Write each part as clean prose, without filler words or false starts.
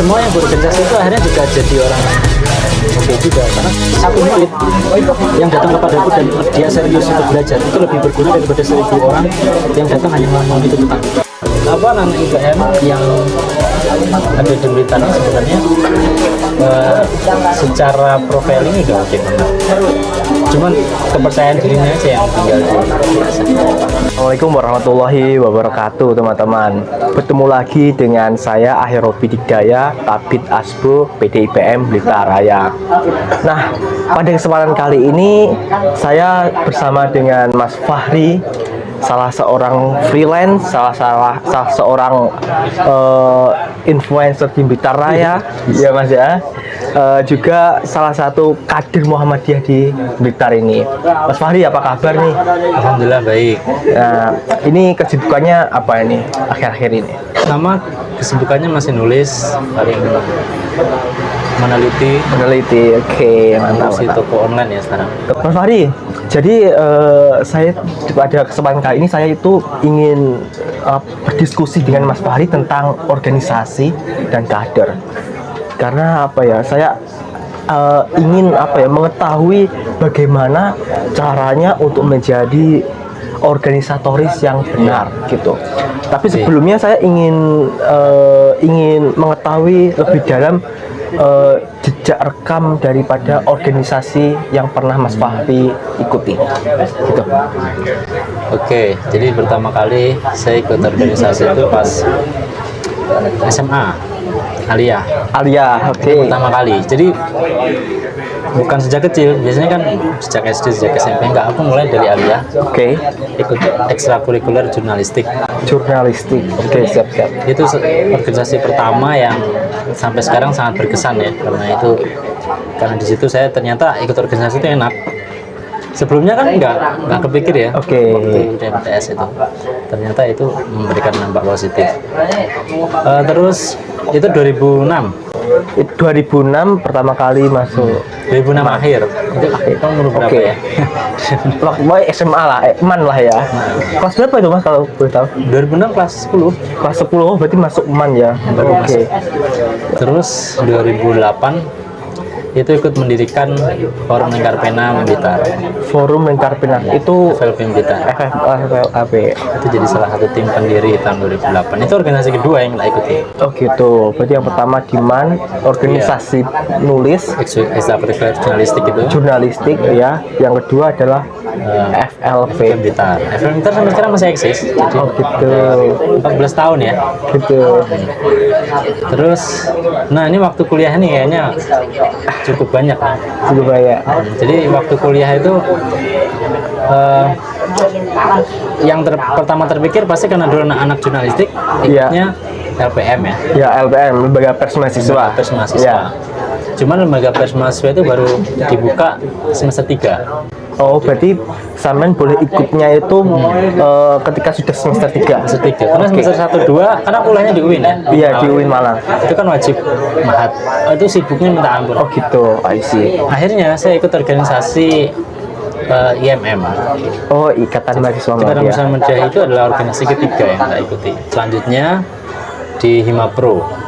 semua yang berorganisasi itu akhirnya juga jadi orang oke juga, karena satu murid yang datang kepadaku dan dia serius untuk belajar itu lebih berguna daripada 1000 orang yang datang hanya mau itu tentang apa anak IPM yang ada di Blitar sebenarnya secara profiling udah oke banget, cuman kepercayaan dirinya aja yang tinggal di. Assalamualaikum warahmatullahi wabarakatuh teman-teman. Bertemu lagi dengan saya Akhir Robi Digdaya, Kabid Asbo PDIPM Blitar Raya. Nah, pada kesempatan kali ini saya bersama dengan Mas Fahri, salah seorang freelance, salah seorang influencer di Blitar Raya, ya Mas ya. Juga salah satu kader Muhammadiyah di Blitar ini. Mas Fahri, apa kabar nih? Alhamdulillah baik. Nah, ini kesibukannya apa ini akhir-akhir ini? Sama kesibukannya masih nulis, paling meneliti. Oke, mantap. Si toko online ya sekarang. Mas Fahri, jadi saya pada kesempatan kali ini saya itu ingin berdiskusi dengan Mas Fahri tentang organisasi dan kader. Karena apa ya, saya ingin mengetahui bagaimana caranya untuk menjadi organisatoris yang benar gitu. Tapi sebelumnya saya ingin mengetahui lebih dalam jejak rekam daripada organisasi yang pernah Mas Fahri ikuti gitu. Oke, jadi pertama kali saya ikut organisasi itu pas SMA Alia, oke. pertama kali. Jadi bukan sejak kecil, biasanya kan sejak SD, sejak SMP. Enggak, aku mulai dari Alia. Oke. Ikut ekstrakurikuler jurnalistik. Oke, siap. Itu organisasi pertama yang sampai sekarang sangat berkesan ya, karena di situ saya ternyata ikut organisasi itu enak. Sebelumnya kan nggak kepikir ya. Oke. Waktu di MTS itu ternyata itu memberikan dampak positif. Terus itu 2006 pertama kali masuk. 2006 akhir. Itu umur berapa ya? Waktu SMA lah, MAN lah ya. Kelas berapa itu Mas kalau boleh tahu? 2006 kelas 10. Kelas 10 berarti masuk MAN ya. Oke. Terus 2008 itu ikut mendirikan Forum Lingkar Pena Blitar. Forum Lingkar Pena itu FLP Blitar. FFLAP. Itu jadi salah satu tim pendiri tahun 2008. Itu organisasi kedua yang kita ikuti. Oh gitu. Berarti yang pertama di MAN, organisasi nulis, Ekstrakurikuler jurnalistik itu. Ya. Yang kedua adalah FLP Blitar. FLP Blitar sampai sekarang masih eksis. Jadi oh gitu. 14 tahun ya. Gitu. Terus, nah ini waktu kuliah nih kayaknya cukup banyak lah. Jadi waktu kuliah itu yang pertama terpikir pasti karena dulu anak jurnalistik ikutnya LPM ya. Ya, LPM, Lembaga Pers Mahasiswa. Ya. Cuman lembaga pers mahasiswa itu baru dibuka semester 3. Oh, berarti sampean boleh ikutnya itu ketika sudah semester 3. Karena semester 1 2 karena kuliahnya di UIN ya. Iya, di UIN Malang. Itu kan wajib mahat. Itu sibuknya minta ampun. Oh gitu, I see. Akhirnya saya ikut organisasi IMM. Oh, Ikatan Mahasiswa Muhammadiyah itu adalah organisasi ketiga yang saya ikuti. Selanjutnya di Himapro.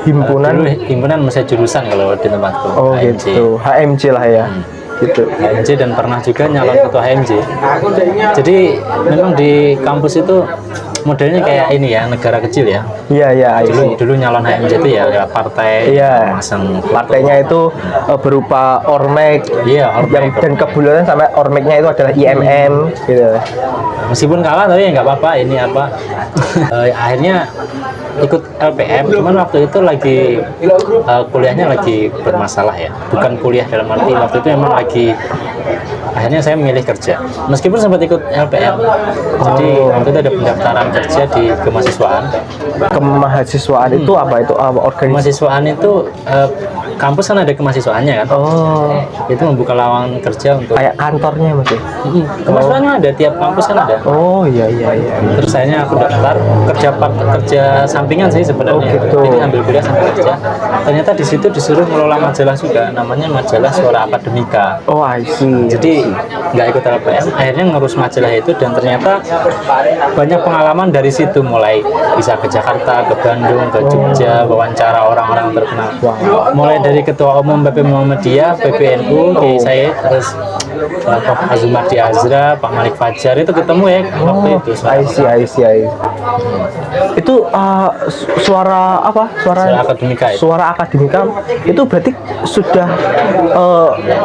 Himpunan masa jurusan kalau di tempatku. Oh HMJ. gitu, HMJ lah ya. Gitu. HMJ dan pernah juga nyalon ketua HMJ. Jadi memang di kampus itu modelnya kayak ini ya, negara kecil ya. Iya. Dulu nyalon HMJ itu ya lewat partai. Iya. Partainya itu berupa ormek. Iya, ormek. Dan kebulannya sampai ormeknya itu adalah IMM gitu. Meskipun kalah tapi ya nggak apa-apa. Ini apa? Akhirnya ikut LPM, cuman waktu itu lagi kuliahnya lagi bermasalah ya, bukan kuliah dalam arti waktu itu emang lagi, akhirnya saya memilih kerja meskipun sempat ikut LPM. Jadi waktu itu ada pendaftaran kerja di kemahasiswaan. Itu apa itu organisasi? Kemahasiswaan itu kampus kan ada kemahasiswaannya kan. Oh, Itu membuka lowongan kerja untuk kayak kantornya Mas ya? kemahasiswaannya ada, tiap kampus kan ada. Oh iya iya iya. Terus akhirnya aku daftar kerja sampingan sih sebenarnya. Oh, gitu. Jadi ambil kuliah sambil kerja. Ternyata di situ disuruh ngelola majalah juga, namanya majalah Suara Akademika. Oh I see. Jadi nggak ikut LPM, akhirnya ngurus majalah itu dan ternyata banyak pengalaman dari situ, mulai bisa ke Jakarta, ke Bandung, ke Jogja, wawancara orang-orang terkenal. Mulai dari Ketua Umum PP Muhammadiyah, PPNU, Kiai Said, terus Prof. Azumardi Azra, Pak Malik Fajar itu ketemu ya waktu itu. I see. Itu suara apa? Suara Akademika itu. Suara Akademika itu berarti sudah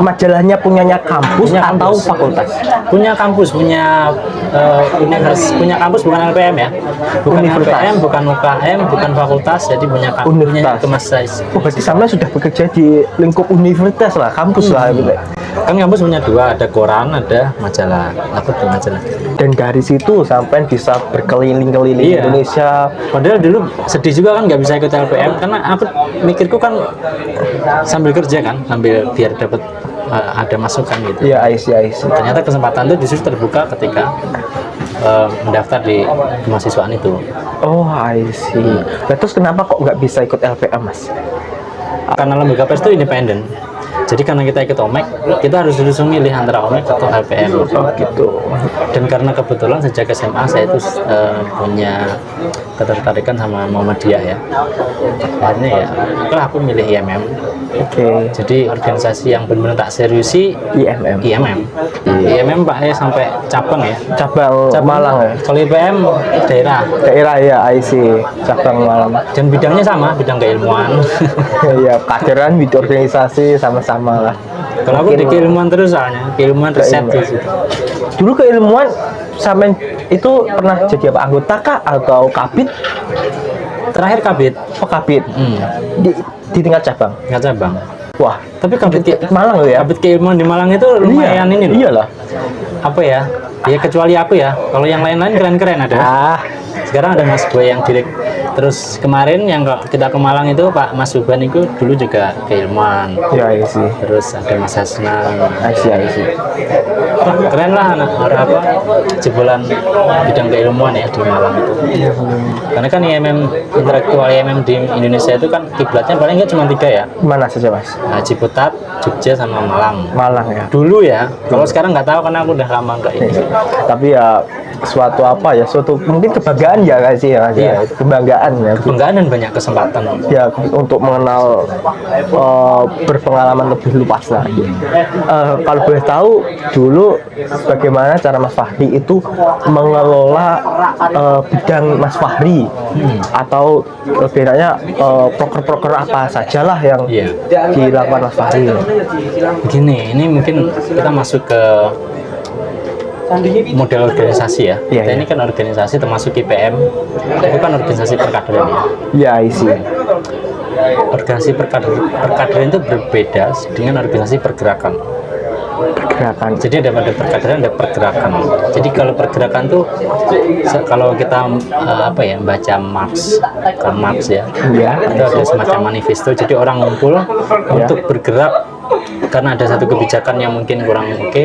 majalahnya punyanya kampus Punya atau kampus. fakultas? Punya kampus, punya kampus, bukan LPM ya, bukan Universitas. LPM, bukan UKM, bukan fakultas, jadi punya kampus, punya Universitas. kemas. Oh, berarti sama sudah bekerja di lingkup universitas lah, kampus lah gitu. Kan kampus punya dua, ada koran, ada majalah. Aku di majalah. Dan dari situ sampai bisa berkeliling-keliling Iya. Indonesia. Padahal dulu sedih juga kan nggak bisa ikut LPM, karena aku mikirku kan sambil kerja kan, sambil biar dapat ada masukan gitu. Iya, I see. Ternyata kesempatan itu justru terbuka ketika mendaftar di kemahasiswaan itu. Oh, I see. Nah, terus kenapa kok nggak bisa ikut LPM, Mas? Karena lembaga pers itu independen. Jadi karena kita ikut OMEK, kita harus dulu milih antara OMEK atau LPM. Oh, gitu. Dan karena kebetulan sejak SMA saya itu punya ketertarikan sama Muhammadiyah ya. Akhirnya ya, aku milih IMM. Oke. Jadi organisasi yang benar-benar tak seriusi IMM. IMM Pak ya, sampai cabang ya. Cabang Malang ya. Kalau IPM daerah. Daerah ya, I see. Cabang Malang. Dan bidangnya sama, bidang keilmuan. Iya, kaderan di organisasi sama-sama lah. Kalau aku di keilmuan terus soalnya, keilmuan riset Keilmuan. di situ. Dulu keilmuan sampai itu pernah jadi apa? Anggota kah atau kabit? Terakhir kabit. Oh, kabit. Di tingkat cabang. Nggak cabang. Wah, Tapi kabit Malang loh ya. kabit keilmuan di Malang itu lumayan ini loh. Iyalah. Apa ya? Ya kecuali aku ya. Kalau yang lain-lain keren-keren ada. Ah, Sekarang ada Mas Boy yang direct. Terus kemarin yang kita ke Malang itu Pak Mas Suban itu dulu juga keilmuan. ya, I see. Terus ada Mas Hasnan. I see. Wah, keren lah anak orang apa jebolan bidang keilmuan ya di Malang itu. Karena kan IMM intelektual IMM di Indonesia itu kan kiblatnya paling nggak cuma 3 ya. Mana saja, Mas? Nah, Ciputat, Jogja sama Malang. Malang ya. Dulu ya. Kalau sekarang nggak tahu karena aku udah lama nggak ini. Tapi ya suatu apa ya, suatu mungkin kebanggaan ya Kak sih ya, Mas, ya. Iya. Kebanggaan ya. Kebanggaan dan banyak kesempatan. Ya untuk mengenal berpengalaman lebih luas lah. Kalau boleh tahu dulu bagaimana cara Mas Fahri itu mengelola bidang Mas Fahri atau bedanya proker-proker apa sajalah yang Iya. dilakukan Mas Fahri. Begini, ini mungkin kita masuk ke model organisasi ya. Iya, Kita iya. ini kan organisasi termasuk IPM, itu kan organisasi perkaderan ya. Ya, isi. Organisasi perkaderan itu berbeda dengan organisasi pergerakan. Pergerakan. Jadi ada pada perkaderan ada pergerakan. Jadi kalau pergerakan tuh kalau kita baca Karl Marx ya, Iya. itu ada semacam manifesto. Jadi orang ngumpul untuk bergerak karena ada satu kebijakan yang mungkin kurang oke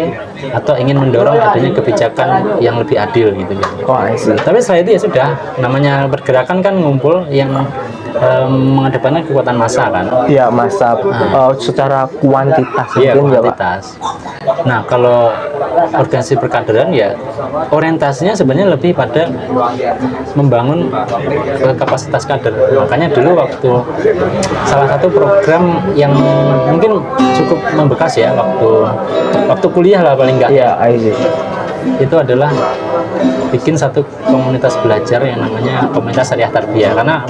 atau ingin mendorong adanya kebijakan yang lebih adil gitu ya. Oh, I see. Tapi setelah itu ya sudah, namanya pergerakan kan ngumpul yang mengedepankan kekuatan massa kan. Ya, masa secara kuantitas Iya, mungkin ya, Pak. kuantitas. Nah, kalau organisasi perkaderan ya orientasinya sebenarnya lebih pada membangun kapasitas kader. Makanya dulu waktu salah satu program yang mungkin cukup membekas ya waktu kuliah lah paling enggak, Iya, I see. itu adalah bikin satu komunitas belajar yang namanya Komunitas Syariah Tarbiyah, karena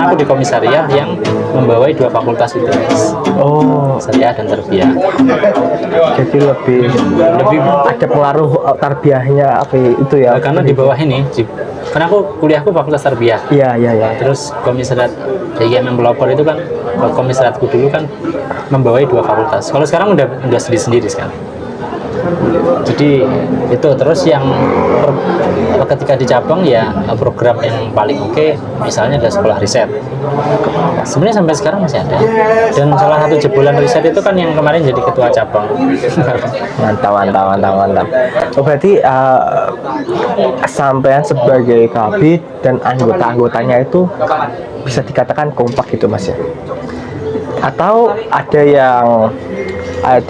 aku di komisariah yang membawai 2 fakultas itu, Oh, Syariah dan Tarbiyah. jadi lebih ada pengaruh tarbiyahnya apa itu ya? Karena di bawah ini karena aku kuliahku fakultas Tarbiyah, Iya. terus komisariat IMM pelopor itu kan komisariatku dulu kan membawai 2 fakultas. Kalau sekarang udah sendiri sekarang. Jadi itu terus yang ketika di cabang ya program yang paling oke misalnya adalah sekolah riset. Sebenarnya sampai sekarang masih ada. Dan salah satu jebolan riset itu kan yang kemarin jadi ketua cabang. Mantap. Oh, berarti sampean sebagai kabid dan anggota-anggotanya itu bisa dikatakan kompak gitu Mas ya? Atau ada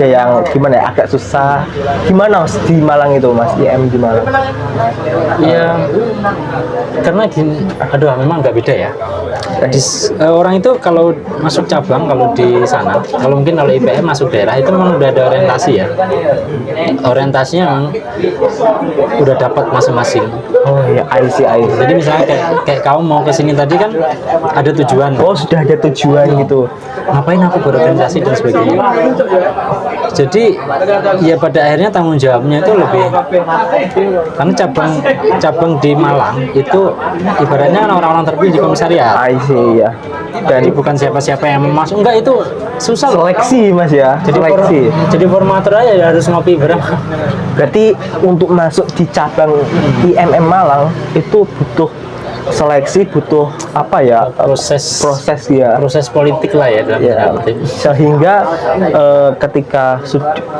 yang gimana ya, agak susah gimana Mas di Malang itu Mas, IM di Malang? Iya, karena gini, memang nggak beda ya. Orang itu kalau masuk cabang, kalau di sana, kalau mungkin kalau IPM masuk daerah itu memang udah ada orientasi ya. Orientasinya memang udah dapat masing-masing. Oh ya, I see. Jadi misalnya kayak kamu mau kesini tadi kan ada tujuan. Oh, sudah ada tujuan gitu. Ngapain aku berorganisasi dan sebagainya. Jadi ya pada akhirnya tanggung jawabnya itu lebih, karena cabang di Malang itu ibaratnya kan orang-orang terpilih di komisariat. I see ya. Jadi bukan siapa-siapa yang masuk, enggak, itu susah loh. Seleksi Mas ya. Jadi formatur aja ya harus ngopi berapa. Berarti untuk masuk di cabang IMM Malang itu butuh seleksi, butuh apa ya, proses ya, proses politik lah ya dalam ya, tanda kutip. sehingga ketika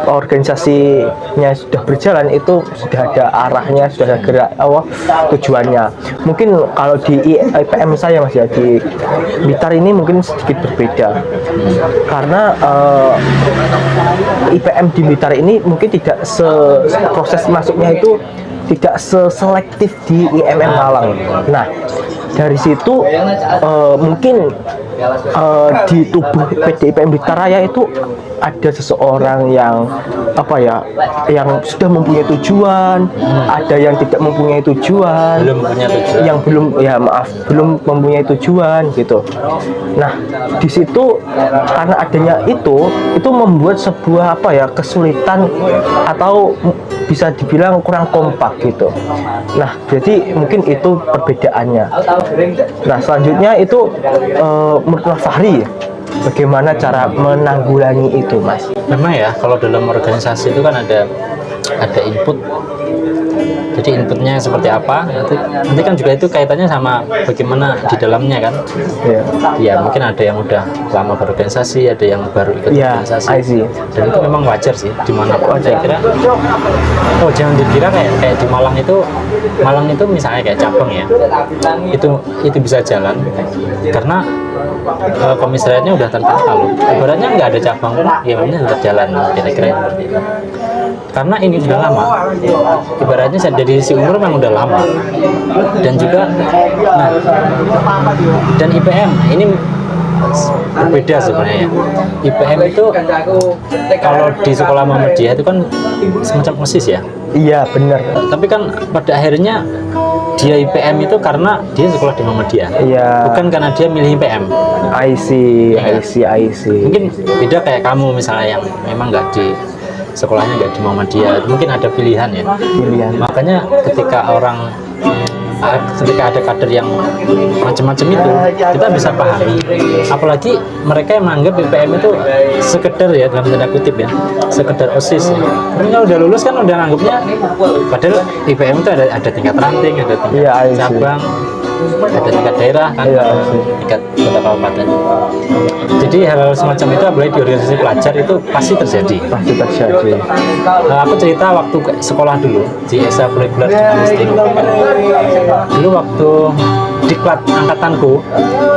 organisasinya sudah berjalan itu sudah ada arahnya, sudah ada gerak tujuannya. Mungkin kalau di IPM saya Mas ya, di Blitar ini mungkin sedikit berbeda karena IPM di Blitar ini mungkin tidak proses masuknya itu tidak seselektif di IMM Malang. Nah, dari situ mungkin di tubuh PDIPM Blitar Raya itu ada seseorang yang yang sudah mempunyai tujuan, ada yang tidak mempunyai tujuan, yang belum mempunyai tujuan gitu. Nah, di situ karena adanya itu membuat sebuah kesulitan atau bisa dibilang kurang kompak gitu. Nah, jadi mungkin itu perbedaannya. Nah, selanjutnya itu menurut Mas Fahri, bagaimana cara menanggulangi itu, Mas? Memang ya, kalau dalam organisasi itu kan ada input. Jadi inputnya seperti apa? Nanti kan juga itu kaitannya sama bagaimana di dalamnya kan. Ya mungkin ada yang udah lama berorganisasi, ada yang baru ikut organisasi. Dan itu memang wajar sih dimanapun. Saya kira, jangan dikira kayak di Malang itu misalnya kayak cabang ya, itu bisa jalan karena komisariatnya udah tertata loh. Ibaratnya nggak ada cabang, ya ini tetap jalan kira-kira. Karena ini sudah lama, ibaratnya dari sisi umur memang udah lama, dan juga, dan IPM ini berbeda sebenarnya. IPM itu kalau di sekolah Muhammadiyah itu kan semacam OSIS ya. Iya benar. Tapi kan pada akhirnya dia IPM itu karena dia sekolah di Muhammadiyah. Iya. Bukan karena dia milih IPM. I see. Mungkin beda kayak kamu misalnya yang memang nggak di sekolahnya nggak di Muhammadiyah, mungkin ada pilihan ya. Makanya ketika ada kader yang macam-macam itu, kita bisa pahami. Apalagi mereka yang menganggap IPM itu sekedar ya, dalam tanda kutip ya, sekedar OSIS. Tapi kalau udah lulus kan udah nganggapnya, padahal IPM itu ada tingkat ranting, ada tingkat cabang, ada tingkat daerah kan, tingkat kota kabupaten. Jadi hal-hal semacam itu apalagi di organisasi pelajar itu pasti terjadi. Aku cerita waktu sekolah dulu di ekstrakurikuler jurnalistik. Dulu waktu diklat angkatanku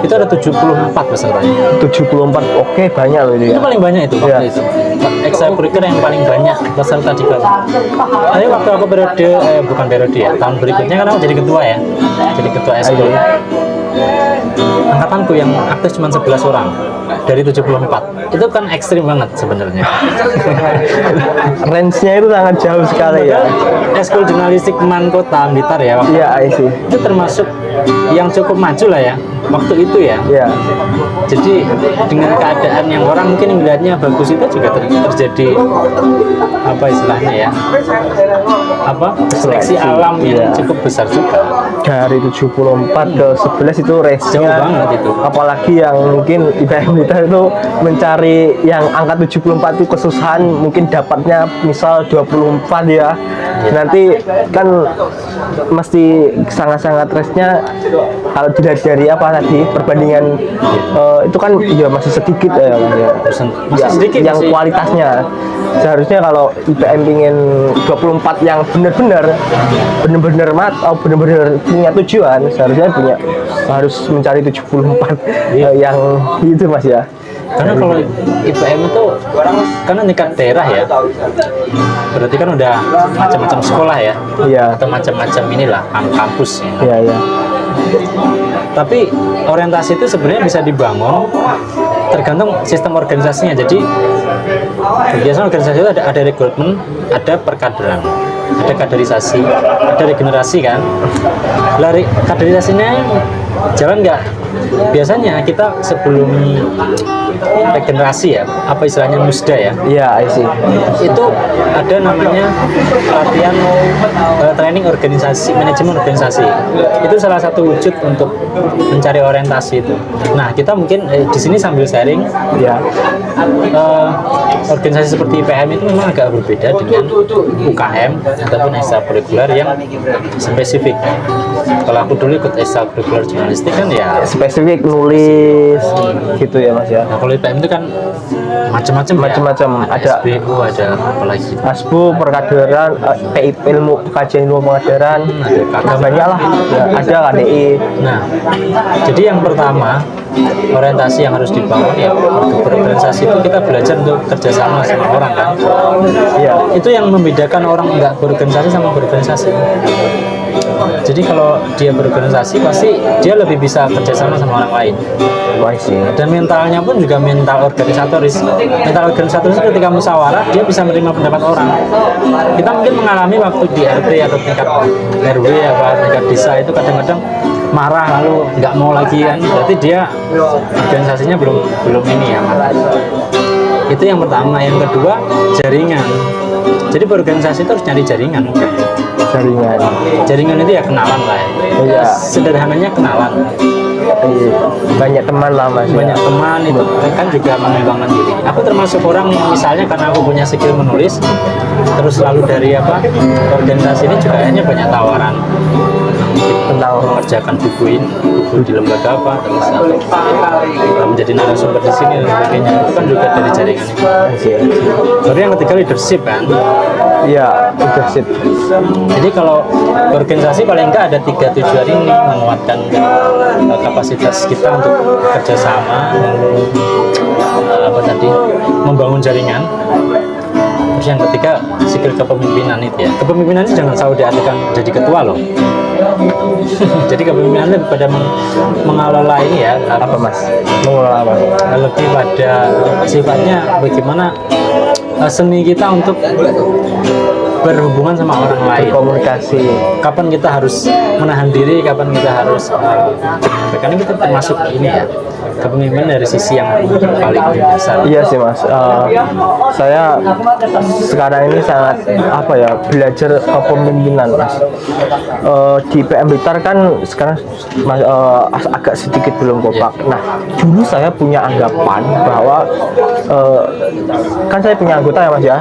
itu ada 74 pesertanya. 74, oke, banyak loh ini. Itu paling banyak itu waktu itu. Ekstrakurikuler yang paling banyak peserta diklat. Tapi waktu aku bukan periode ya, tahun berikutnya kan aku jadi ketua ya. Jadi ketua ekskul. Angkatanku yang aktif cuma 11 orang dari 74. Itu kan ekstrim banget sebenarnya. Range-nya itu sangat jauh sekali ya. Ekskul jurnalistik Man Kota Blitar ya waktu itu termasuk yang cukup maju lah ya waktu itu ya. Jadi dengan keadaan yang orang mungkin melihatnya bagus itu juga terjadi apa istilahnya ya, seleksi alam yang cukup besar juga. Dari 74 ke 11 itu range-nya semuanya. banget itu. Apalagi yang mungkin IPM Blitar itu mencari yang angka 74 itu kesusahan, mungkin dapatnya misal 24 ya. Nanti kan mesti sangat-sangat stresnya kalau dilihat dari apa tadi perbandingan itu kan ya masih sedikit ya, Masih sedikit yang masih. kualitasnya. Seharusnya kalau IPM ingin 24 yang benar-benar punya tujuan, seharusnya harus mencari 74 yang itu Mas ya. Karena kalau IPM itu karena tingkat daerah ya, berarti kan udah macam-macam sekolah ya, Iya. atau macam-macam inilah kampus ya. Iya, iya. Tapi orientasi itu sebenarnya bisa dibangun tergantung sistem organisasinya. Jadi biasanya organisasi itu ada rekrutmen, ada perkaderan, ada kaderisasi, ada regenerasi kan. Lari kaderisasinya jalan nggak? Biasanya kita sebelum regenerasi ya, apa istilahnya musda ya, Iya, I see. itu ada namanya latihan training organisasi, manajemen organisasi. Itu salah satu wujud untuk mencari orientasi itu. Nah, kita mungkin di sini sambil sharing, Iya. organisasi seperti IPM itu memang agak berbeda dengan UKM ataupun ekstrakurikuler yang spesifik. Kalau aku dulu ikut ekstrakurikuler jurnalistik kan ya, Spesifik nulis gitu ya Mas ya. nah kalau IPM itu kan macam-macam ya. Macam-macam. Ada SBU, ada apa lagi? ASBU, perkaderan, PIP, kajian ilmu pengadaran, ada banyak lah. Ya, ada KDI. Nah, jadi yang pertama orientasi yang harus dibangun ya berorganisasi itu kita belajar untuk kerjasama sama orang kan. Iya. Itu yang membedakan orang nggak berorganisasi sama berorganisasi. Jadi kalau dia berorganisasi pasti dia lebih bisa kerjasama sama orang lain. Wah sih. Dan mentalnya pun juga mental organisatoris. Mental organisatoris ketika musyawarah dia bisa menerima pendapat orang. Kita mungkin mengalami waktu di RT atau tingkat RW apa tingkat desa itu kadang-kadang marah lalu nggak mau lagi kan, berarti dia organisasinya belum ini ya. Itu yang pertama. Yang kedua, jaringan. Jadi berorganisasi itu harus nyari jaringan. Jaringan. Jaringan itu ya kenalan lah ya. Iya. Sederhananya kenalan. Iya. Banyak teman lah Mas. Banyak teman itu kan juga mengembangkan diri. Aku termasuk orang yang misalnya karena aku punya skill menulis, terus lalu dari apa organisasi ini juga akhirnya banyak tawaran tentang mengerjakan buku di lembaga apa, terus menjadi narasumber di sini dan sebagainya. Itu kan juga dari jaringan itu. Baru yang ketiga leadership kan. Iya, leadership. Jadi kalau organisasi paling enggak ada 3 tujuan ini, menguatkan kapasitas kita untuk kerjasama, lalu apa tadi, membangun jaringan. Terus yang ketiga skill kepemimpinan itu ya. Kepemimpinan itu jangan selalu diartikan jadi ketua loh. Jadi kepemimpinan itu pada mengelola ini ya, Apa Mas? Mengelola apa? lebih pada sifatnya bagaimana seni kita untuk berhubungan sama orang lain. Komunikasi. Kapan kita harus menahan diri, kapan kita harus karena kita termasuk ini ya, kepemimpinan dari sisi yang paling dasar. Iya sih Mas. Saya sekarang ini sangat apa ya, belajar kepemimpinan Mas. Di PM Blitar kan sekarang agak sedikit belum kompak. Nah, dulu saya punya anggapan bahwa kan saya punya anggota ya Mas ya.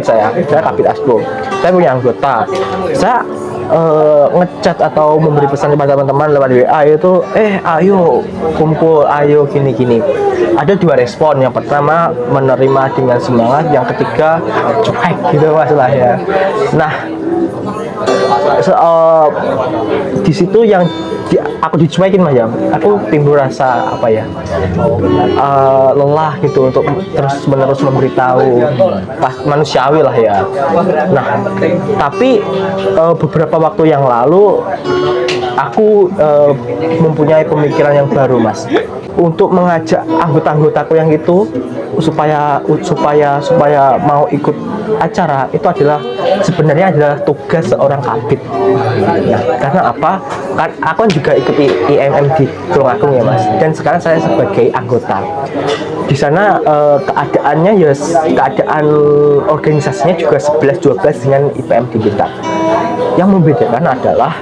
Saya kapit ASBO. Saya punya anggota. Saya ngechat atau memberi pesan kepada teman-teman lewat WA itu, ayo kumpul, ayo gini-gini. Ada 2 respon. Yang pertama menerima dengan semangat, yang ketiga cuek gitu masalahnya. Nah, di situ yang aku dicuekin Mas ya, aku timbul rasa apa ya, lelah gitu untuk terus-menerus memberitahu, pas manusiawi lah ya. Nah, tapi beberapa waktu yang lalu aku mempunyai pemikiran yang baru Mas, untuk mengajak anggota-anggotaku yang itu supaya mau ikut acara itu sebenarnya adalah tugas seorang kabid. Nah, karena apa? Kan aku kan juga ikut IMM di Tulungagung ya Mas, dan sekarang saya sebagai anggota di sana. Keadaannya ya keadaan organisasinya juga 11-12 dengan IPM di Blitar. Yang membedakan adalah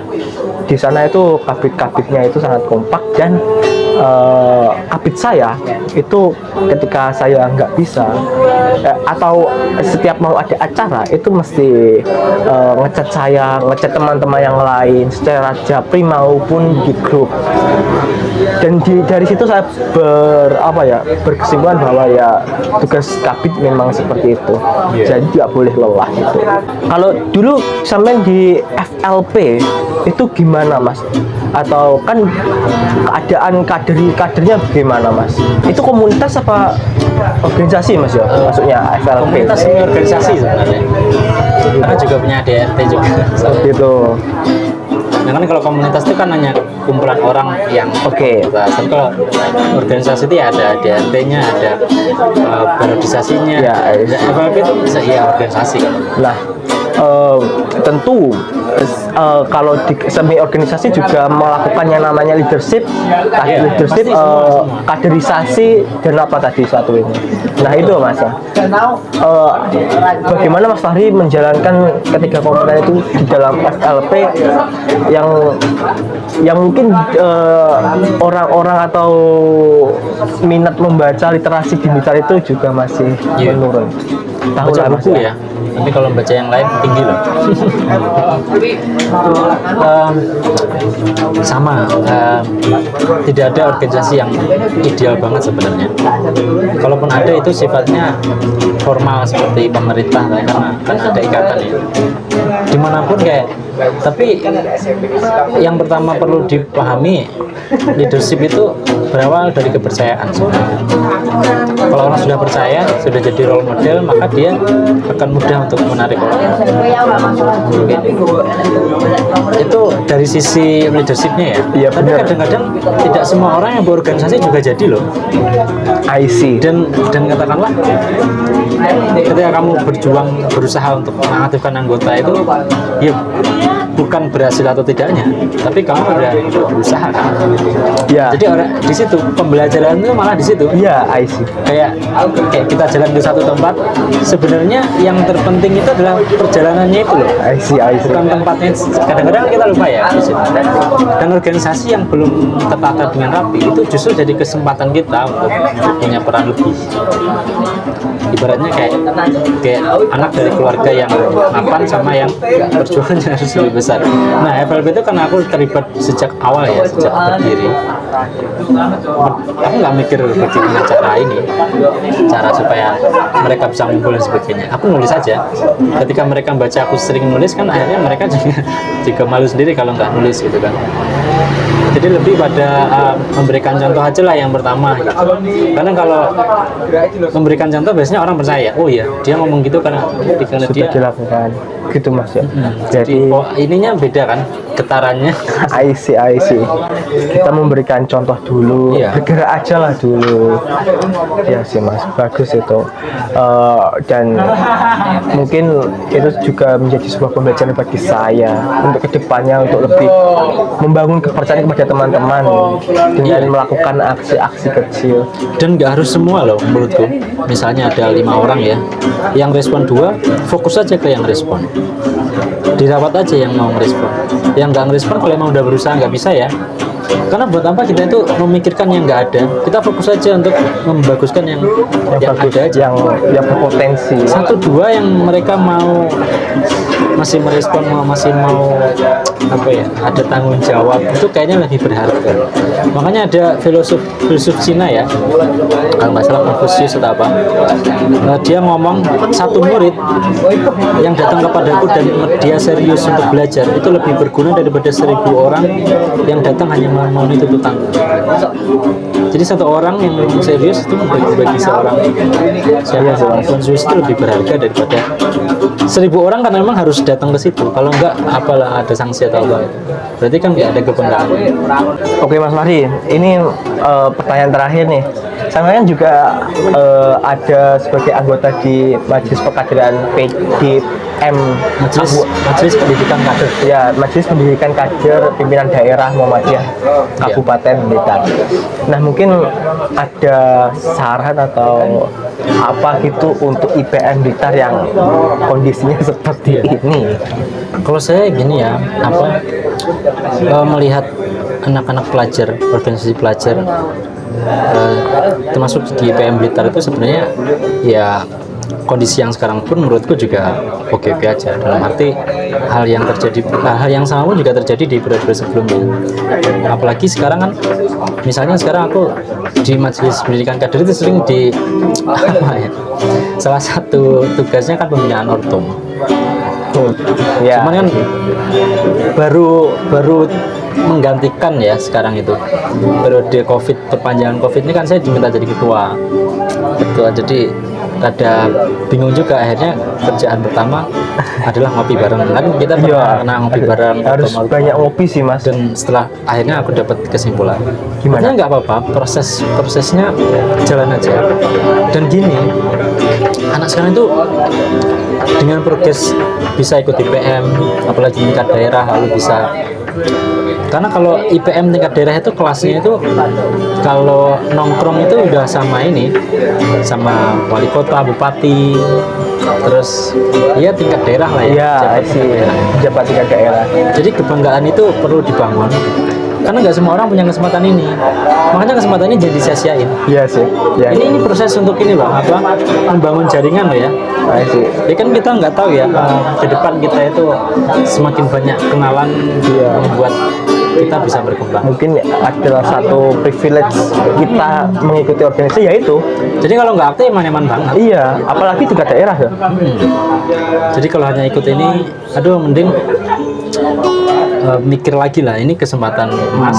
di di sana itu kabit-kabitnya itu sangat kompak, dan kabit saya itu ketika saya nggak bisa atau setiap mau ada acara itu mesti ngecat saya, ngecat teman-teman yang lain secara japri maupun di grup. Dan dari situ saya berkesimpulan bahwa ya tugas kabit memang seperti itu, jadi tidak boleh lelah gitu. Kalau dulu sampai di FLP itu gimana Mas? Atau kan keadaan kadernya bagaimana Mas? Itu komunitas apa organisasi Mas ya? Maksudnya FLP? Komunitas ini organisasi sebenarnya, karena juga punya DRT juga. Gitu. Nah kan kalau komunitas itu kan hanya kumpulan orang yang tapi kalau organisasi itu ya ada DRT-nya, ada periodisasinya, ya, FLP itu bisa ya organisasi. Nah, tentu kalau di semi organisasi juga melakukan yang namanya leadership, leadership, kaderisasi dan apa tadi satu ini. Nah itu Mas. Bagaimana Mas Fahri menjalankan ketiga komponen itu di dalam FLP yang mungkin orang-orang atau minat membaca literasi di Blitar itu juga masih menurun. Baca buku ya, tapi kalau baca yang lain tinggi loh. Sama, tidak ada organisasi yang ideal banget sebenarnya. Kalaupun ada itu sifatnya formal seperti pemerintah, karena kan ada ikatan ya. Dimanapun kayak, tapi yang pertama perlu dipahami, leadership itu berawal dari kepercayaan sebenarnya. Kalau orang sudah percaya, sudah jadi role model, maka dia akan mudah untuk menarik orang. Itu dari sisi leadershipnya ya. Iya, tapi benar. kadang-kadang tidak semua orang yang berorganisasi juga jadi loh. I see. Dan katakanlah ketika kamu berjuang berusaha untuk mengaktifkan anggota itu, ya bukan berhasil atau tidaknya, tapi kamu udah berusaha kan. Ya. Jadi orang di situ pembelajaran itu malah di situ. Iya, I see. Kayak kita jalan ke satu tempat, sebenarnya yang terpenting itu adalah perjalanannya itu loh. I see. Bukan tempatnya. Kadang-kadang kita lupa ya di situ. Dan organisasi yang belum tertata dengan rapi itu justru jadi kesempatan kita untuk punya peran lebih. Ibaratnya kayak anak dari keluarga yang mapan sama yang perjuangannya harus lebih besar. Nah, FLB itu karena aku terlibat sejak awal ya, sejak berdiri. Aku nggak mikir bagaimana cara supaya mereka bisa ngumpul dan sebagainya. Aku nulis aja. Ketika mereka baca aku sering nulis kan, akhirnya mereka juga malu sendiri kalau nggak nulis gitu kan. Jadi lebih pada memberikan contoh aja lah yang pertama gitu. Karena kalau memberikan contoh biasanya orang percaya, oh iya dia ngomong gitu karena sudah dia dilakukan gitu Mas ya. Jadi ininya beda kan, getarannya. I see. Kita memberikan contoh dulu, bergerak aja lah dulu. Ya sih Mas, bagus itu. Dan mungkin itu juga menjadi sebuah pembelajaran bagi saya untuk kedepannya, untuk lebih membangun kepercayaan kepada teman-teman dengan melakukan aksi-aksi kecil. Dan nggak harus semua loh menurutku. Misalnya ada 5 orang ya, yang respon 2, fokus aja ke yang respon. Dirawat aja yang mau ngerespon. Yang nggak ngerespon kalau emang udah berusaha nggak bisa ya. Karena buat apa kita itu memikirkan yang nggak ada? Kita fokus aja untuk membaguskan yang bagus, ada aja, yang berpotensi. 1-2 yang mereka mau masih merespon, masih mau apa ya, ada tanggung jawab, itu kayaknya lebih berharga. Makanya ada filosof Cina ya, kalau nggak salah Confucius atau apa, dia ngomong 1 murid yang datang kepadaku dan dia serius untuk belajar itu lebih berguna daripada 1000 orang yang datang hanya memenuhi tuntutan. Jadi 1 orang yang serius itu bagi seorang Confucius itu lebih berharga daripada 1000 orang, karena memang harus datang ke situ. Kalau enggak, apalah ada sanksi atau apa. Berarti kan nggak ada kebanggaan. Oke Mas Fahri, ini pertanyaan terakhir nih. Saya kan juga ada sebagai anggota di Majelis Pekaderan PDM, Majelis Pendidikan Kader. Ya, Majelis Pendidikan Kader Pimpinan Daerah Muhammadiyah Kabupaten Blitar. Nah, mungkin ada saran atau apa gitu untuk IPM Blitar yang kondisinya seperti ini? Kalau saya gini ya, melihat anak-anak pelajar, organisasi pelajar, termasuk di IPM Blitar itu sebenarnya ya kondisi yang sekarang pun menurutku juga oke-oke aja. Dalam arti hal yang sama pun juga terjadi di periode sebelumnya. Apalagi sekarang kan, misalnya sekarang aku di Majelis Pendidikan Kader itu sering salah satu tugasnya kan pembinaan ortum. Ya. Cuman kan baru menggantikan ya sekarang itu periode COVID, perpanjangan COVID ini kan saya diminta jadi ketua, jadi rada bingung juga. Akhirnya kerjaan pertama adalah ngopi bareng, kan kita pernah ngopi bareng, harus banyak ngopi sih Mas. dan setelah akhirnya aku dapat kesimpulan Gimana? nggak apa-apa, prosesnya jalan aja. Dan gini, anak sekarang itu dengan progres bisa ikut IPM, apalagi tingkat daerah, lalu bisa, karena kalau IPM tingkat daerah itu kelasnya itu kalau nongkrong itu udah sama sama wali kota, bupati, terus ya tingkat daerah lah ya, Ya, jabat tingkat daerah. jadi kebanggaan itu perlu dibangun, karena nggak semua orang punya kesempatan ini, makanya kesempatan ini jadi sia-siain. Iya sih. Ya. Ini proses untuk ini loh, membangun jaringan loh ya. Ya kan kita nggak tahu ya, ke depan kita itu semakin banyak kenalan, membuat kita bisa berkembang. Mungkin adalah satu privilege kita mengikuti organisasi, yaitu. Jadi kalau nggak aktif eman-eman banget. Iya, apalagi tingkat daerah ya. Jadi kalau hanya ikut ini, mending mikir lagi lah, ini kesempatan emas.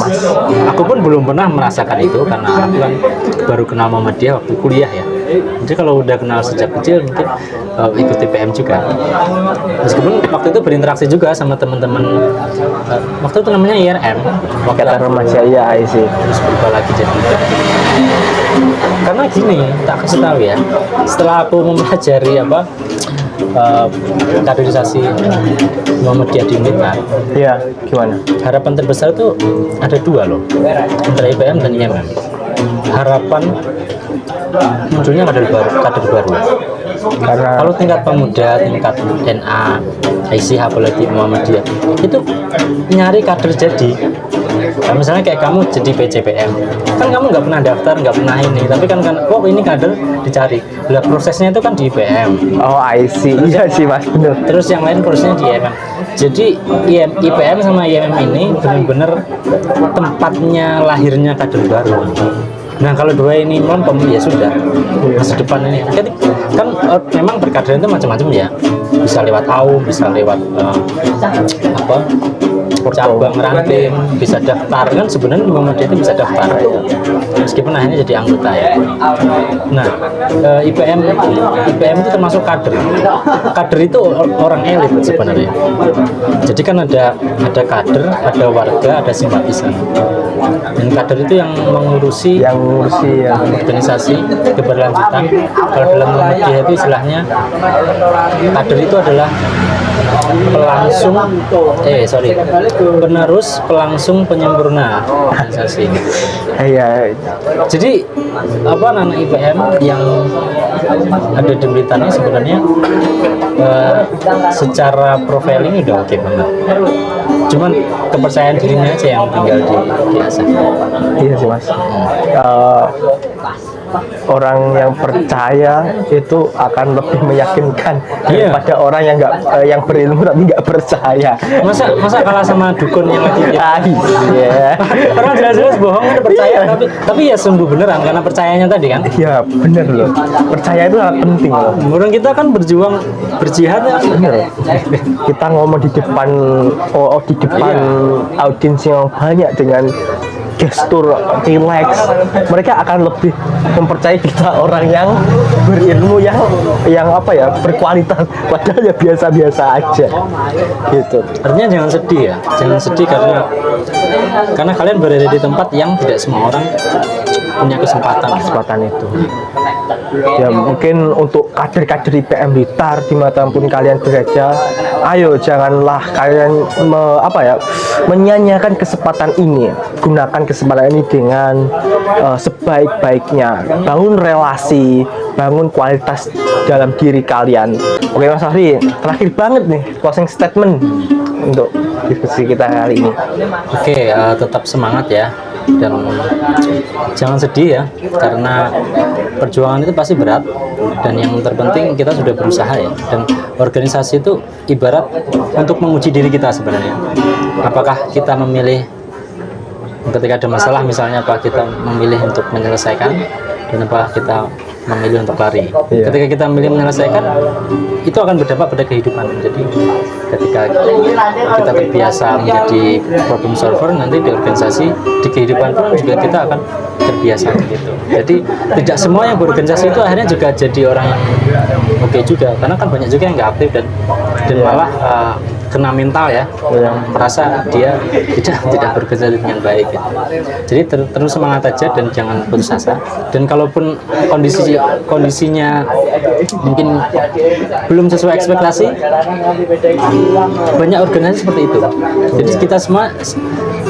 Aku pun belum pernah merasakan itu karena aku kan baru kenal Muhammadiyah waktu kuliah ya. Jadi kalau udah kenal sejak kecil mungkin ikut TPM juga. Meskipun waktu itu berinteraksi juga sama teman-teman, waktu itu namanya IRM, Wakil Remaja, ya sih. terus berubah lagi jadi IPM. Karena gini, tak kasih tahu ya, setelah aku mempelajari kaderisasi Muhammadiyah di Blitar, Iya, gimana? harapan terbesar itu ada dua loh, antara IPM dan IMM. Harapan munculnya kader baru. Karena Kalau tingkat pemuda, tingkat NA, IC, apalagi Muhammadiyah, itu nyari kader jadi. Nah, misalnya kayak kamu jadi PCPM, kan kamu nggak pernah daftar, nggak pernah ini, tapi kan ini kader dicari. Lah prosesnya itu kan di IPM. oh, I see. Iya sih Mas, bener. Terus yang lain prosesnya di IMM. Jadi IPM sama IMM ini benar-benar tempatnya lahirnya kader baru. Nah kalau dua ini melempem ya sudah, masa depan ini kan memang berkader itu macam-macam ya, bisa lewat AUM, bisa lewat cabang, ranting, bisa daftar, kan sebenarnya Muhammadiyah itu bisa daftar meskipun akhirnya jadi anggota ya. Nah IPM itu termasuk kader itu orang elit sebenarnya. Jadi kan ada kader, ada warga, ada simpatisan, dan kader itu yang mengurusi ya. organisasi keberlanjutan. Kalau dalam Muhammadiyah itu istilahnya kader itu adalah penerus pelangsung penyempurna organisasi. Iya. Jadi anak IPM yang ada di Blitar ini sebenarnya secara profiling udah oke banget. Cuman kepercayaan dirinya aja yang tinggal diasah. Iya sih Mas. Orang yang percaya itu akan lebih meyakinkan daripada orang yang yang berilmu tapi nggak percaya. Masa kalah sama dukun yang lagi Iya. Orang jelas-jelas bohong itu percaya, tapi ya sungguh beneran karena percayanya tadi kan. Iya bener loh. Percaya itu sangat penting loh. Orang kita kan berjuang berjihad ya. Bener. Kita ngomong di depan audiens yang banyak dengan gestur relax, mereka akan lebih mempercayai kita orang yang berilmu, yang berkualitas, padahal ya biasa-biasa aja gitu. Artinya jangan sedih karena kalian berada di tempat yang tidak semua orang punya kesempatan itu. Ya mungkin untuk kader-kader IPM Blitar dimanapun kalian berada, ayo janganlah kalian menyanyiakan kesempatan ini. Gunakan kesempatan ini dengan sebaik-baiknya. Bangun relasi, bangun kualitas dalam diri kalian. Oke Mas Fahri, terakhir banget nih closing statement untuk diskusi kita kali ini. Oke, tetap semangat ya, dan jangan sedih ya, karena perjuangan itu pasti berat, dan yang terpenting kita sudah berusaha ya. Dan organisasi itu ibarat untuk menguji diri kita sebenarnya. Apakah kita memilih ketika ada masalah misalnya, apa kita memilih untuk menyelesaikan, dan apa kita memilih untuk lari. Iya. Ketika kita memilih menyelesaikan, itu akan berdampak pada kehidupan. Jadi ketika kita terbiasa menjadi problem solver, nanti di organisasi, di kehidupan pun juga kita akan terbiasa gitu. Jadi tidak semua yang berorganisasi itu akhirnya juga jadi orang yang oke juga, karena kan banyak juga yang nggak aktif dan malah kena mental ya, yang merasa dia tidak berorganisasi dengan baik gitu. Jadi terus semangat aja dan jangan putus asa. Dan kalaupun kondisinya mungkin belum sesuai ekspektasi, banyak organisasi seperti itu. Jadi kita semua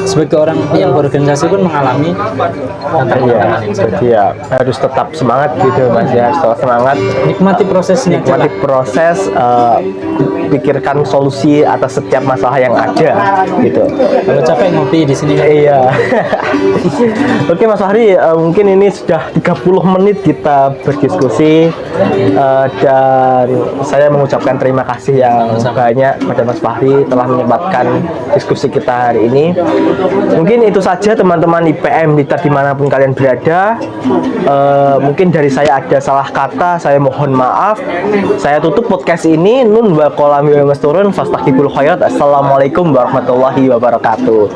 sebagai orang yang berorganisasi pun mengalami tantangan ini. Jadi ya harus tetap semangat gitu Mas ya, harus tetap semangat. Nikmati prosesnya, Nikmati proses, pikirkan solusi atas setiap masalah yang ada gitu. Kalau capek ngopi di sini kan. Iya. Oke Mas Fahri, mungkin ini sudah 30 menit kita berdiskusi, dan saya mengucapkan terima kasih yang banyak pada Mas Fahri telah menyempatkan diskusi kita hari ini. Mungkin itu saja teman-teman IPM Blitar dimanapun kalian berada. Mungkin dari saya ada salah kata, saya mohon maaf. Saya tutup podcast ini. Nun wa qolam wa masturun fastaqibul khairat. Assalamualaikum warahmatullahi wabarakatuh.